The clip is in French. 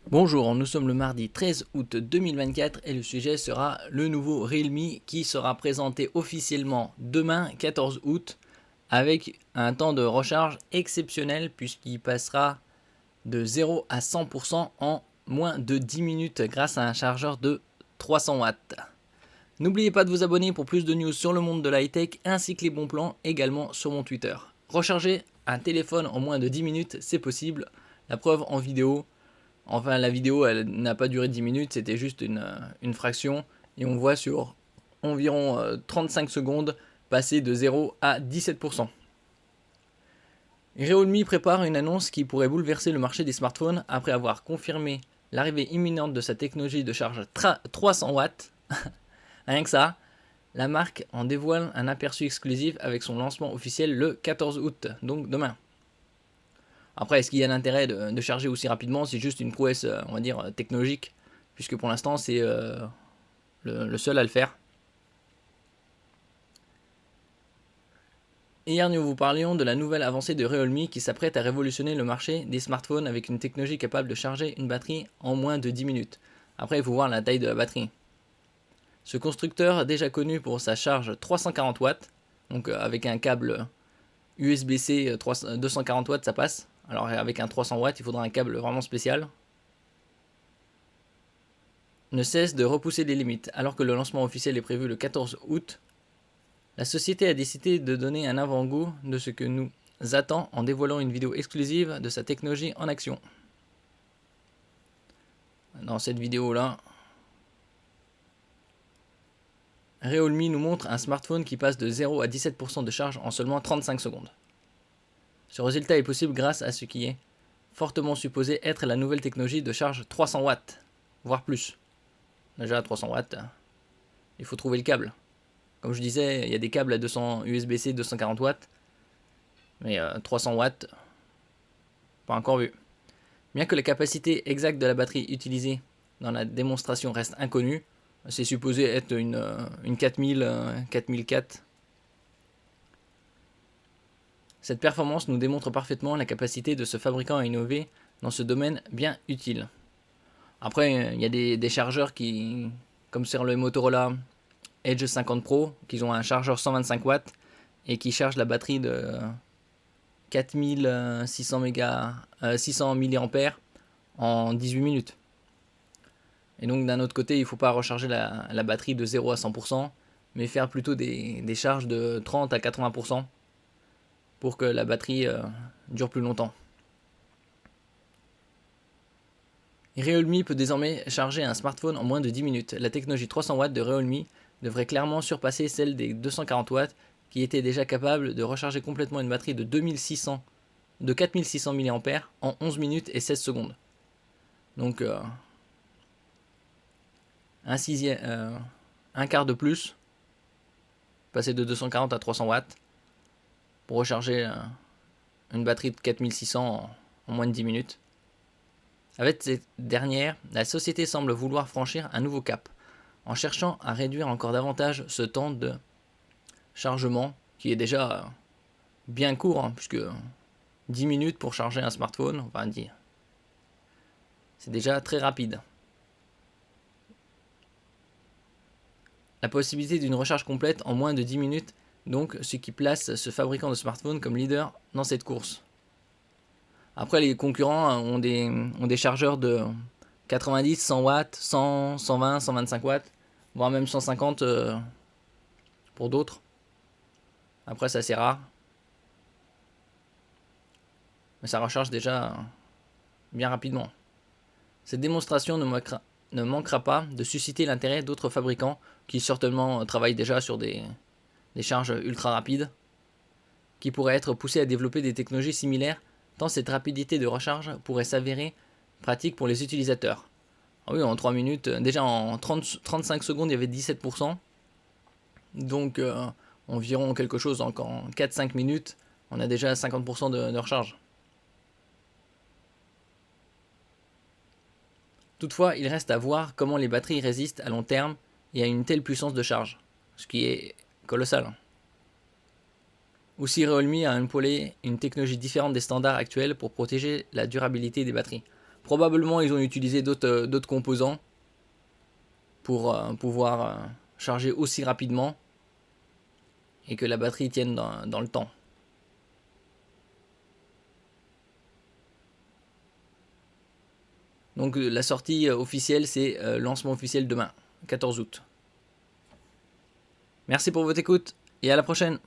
Bonjour, nous sommes le mardi 13 août 2024 et le sujet sera le nouveau Realme qui sera présenté officiellement demain 14 août avec un temps de recharge exceptionnel puisqu'il passera de 0 à 100% en moins de 10 minutes grâce à un chargeur de 300 watts. N'oubliez pas de vous abonner pour plus de news sur le monde de la high-tech ainsi que les bons plans également sur mon Twitter. Recharger un téléphone en moins de 10 minutes, c'est possible. La preuve en vidéo. Enfin, la vidéo, elle n'a pas duré 10 minutes, c'était juste une fraction. Et on voit sur environ 35 secondes passer de 0 à 17%. Realme prépare une annonce qui pourrait bouleverser le marché des smartphones après avoir confirmé l'arrivée imminente de sa technologie de charge 300 watts. Rien que ça, la marque en dévoile un aperçu exclusif avec son lancement officiel le 14 août, donc demain. Après, est-ce qu'il y a l'intérêt de charger aussi rapidement? C'est juste une prouesse, on va dire, technologique, puisque pour l'instant, c'est le seul à le faire. Hier, nous vous parlions de la nouvelle avancée de Realme qui s'apprête à révolutionner le marché des smartphones avec une technologie capable de charger une batterie en moins de 10 minutes. Après, il faut voir la taille de la batterie. Ce constructeur, déjà connu pour sa charge 340 watts, donc avec un câble USB-C 240 watts, ça passe. Alors avec un 300 watts, il faudra un câble vraiment spécial. Ne cesse de repousser les limites. Alors que le lancement officiel est prévu le 14 août, la société a décidé de donner un avant-goût de ce que nous attend en dévoilant une vidéo exclusive de sa technologie en action. Dans cette vidéo-là, Realme nous montre un smartphone qui passe de 0 à 17% de charge en seulement 35 secondes. Ce résultat est possible grâce à ce qui est fortement supposé être la nouvelle technologie de charge 300 watts, voire plus. Déjà à 300 watts, il faut trouver le câble. Comme je disais, il y a des câbles à 200 USB-C 240 watts, mais 300 watts, pas encore vu. Bien que la capacité exacte de la batterie utilisée dans la démonstration reste inconnue, c'est supposé être une 4000, 4004. Cette performance nous démontre parfaitement la capacité de ce fabricant à innover dans ce domaine bien utile. Après, il y a des chargeurs qui, comme sur le Motorola Edge 50 Pro, qui ont un chargeur 125 watts et qui charge la batterie de 4600 600 mAh en 18 minutes. Et donc d'un autre côté, il ne faut pas recharger la batterie de 0 à 100%, mais faire plutôt des charges de 30 à 80% pour que la batterie dure plus longtemps. Realme peut désormais charger un smartphone en moins de 10 minutes. La technologie 300 watts de Realme devrait clairement surpasser celle des 240 watts qui était déjà capable de recharger complètement une batterie de 4600 mAh en 11 minutes et 16 secondes. Donc un quart de plus, passer de 240 à 300 watts pour recharger une batterie de 4600 en moins de 10 minutes. Avec cette dernière, la société semble vouloir franchir un nouveau cap, en cherchant à réduire encore davantage ce temps de chargement, qui est déjà bien court, hein, puisque 10 minutes pour charger un smartphone, enfin dire, c'est déjà très rapide. La possibilité d'une recharge complète en moins de 10 minutes, donc ce qui place ce fabricant de smartphones comme leader dans cette course. Après, les concurrents ont des chargeurs de 90, 100 watts, 100, 120, 125 watts, voire même 150 pour d'autres. Après, c'est assez rare. Mais ça recharge déjà bien rapidement. Cette démonstration ne manquera pas de susciter l'intérêt d'autres fabricants qui certainement travaillent déjà sur des charges ultra rapides, qui pourraient être poussés à développer des technologies similaires, tant cette rapidité de recharge pourrait s'avérer pratique pour les utilisateurs. Ah oui, en 3 minutes, déjà en 35 secondes, il y avait 17%. Donc environ quelque chose en 4-5 minutes, on a déjà 50% de recharge. Toutefois, il reste à voir comment les batteries résistent à long terme et à une telle puissance de charge, ce qui est colossal. Aussi, Realme a employé une technologie différente des standards actuels pour protéger la durabilité des batteries. Probablement ils ont utilisé d'autres composants pour pouvoir charger aussi rapidement et que la batterie tienne dans le temps. Donc la sortie officielle, c'est lancement officiel demain, 14 août. Merci pour votre écoute et à la prochaine.